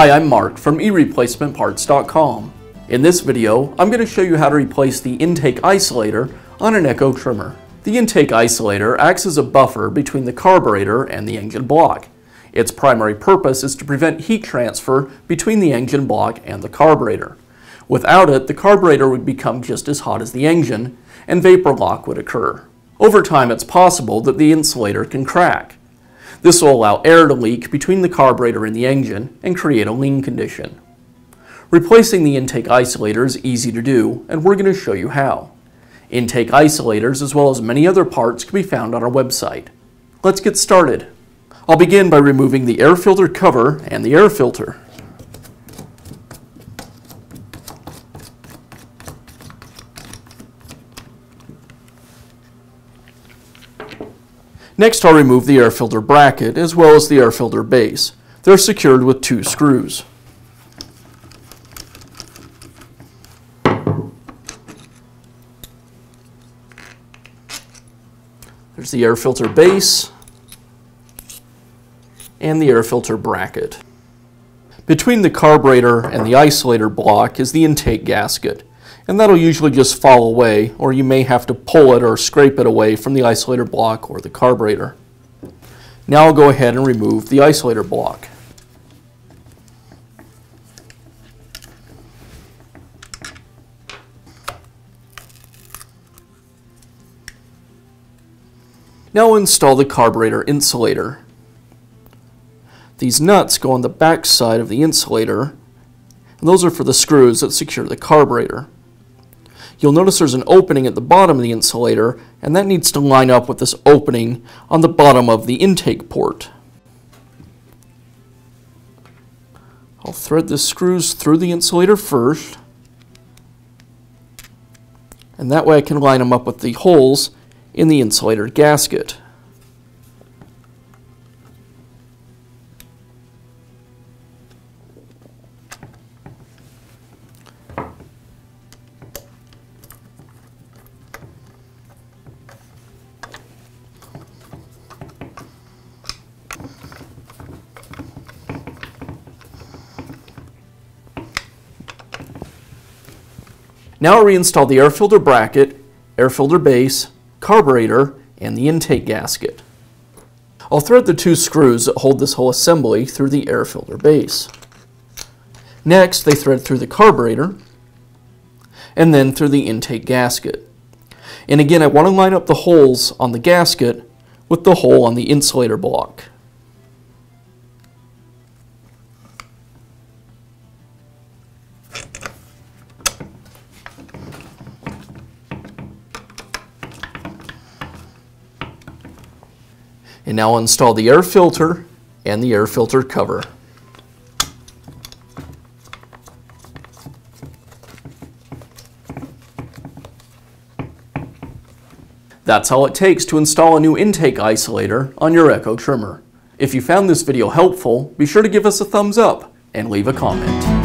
Hi, I'm Mark from eReplacementParts.com. In this video, I'm going to show you how to replace the intake isolator on an Echo trimmer. The intake isolator acts as a buffer between the carburetor and the engine block. Its primary purpose is to prevent heat transfer between the engine block and the carburetor. Without it, the carburetor would become just as hot as the engine, and vapor lock would occur. Over time, it's possible that the insulator can crack. This will allow air to leak between the carburetor and the engine and create a lean condition. Replacing the intake isolator is easy to do, and we're going to show you how. Intake isolators, as well as many other parts, can be found on our website. Let's get started. I'll begin by removing the air filter cover and the air filter. Next, I'll remove the air filter bracket as well as the air filter base. They're secured with 2 screws. There's the air filter base and the air filter bracket. Between the carburetor and the isolator block is the intake gasket, and that'll usually just fall away, or you may have to pull it or scrape it away from the isolator block or the carburetor. Now I'll go ahead and remove the isolator block. Now install the carburetor insulator. These nuts go on the back side of the insulator, and those are for the screws that secure the carburetor. You'll notice there's an opening at the bottom of the insulator, and that needs to line up with this opening on the bottom of the intake port. I'll thread the screws through the insulator first, and that way I can line them up with the holes in the insulator gasket. Now I'll reinstall the air filter bracket, air filter base, carburetor, and the intake gasket. I'll thread the 2 screws that hold this whole assembly through the air filter base. Next, they thread through the carburetor, and then through the intake gasket. And again, I want to line up the holes on the gasket with the hole on the insulator block. And now install the air filter and the air filter cover. That's all it takes to install a new intake isolator on your Echo trimmer. If you found this video helpful, be sure to give us a thumbs up and leave a comment.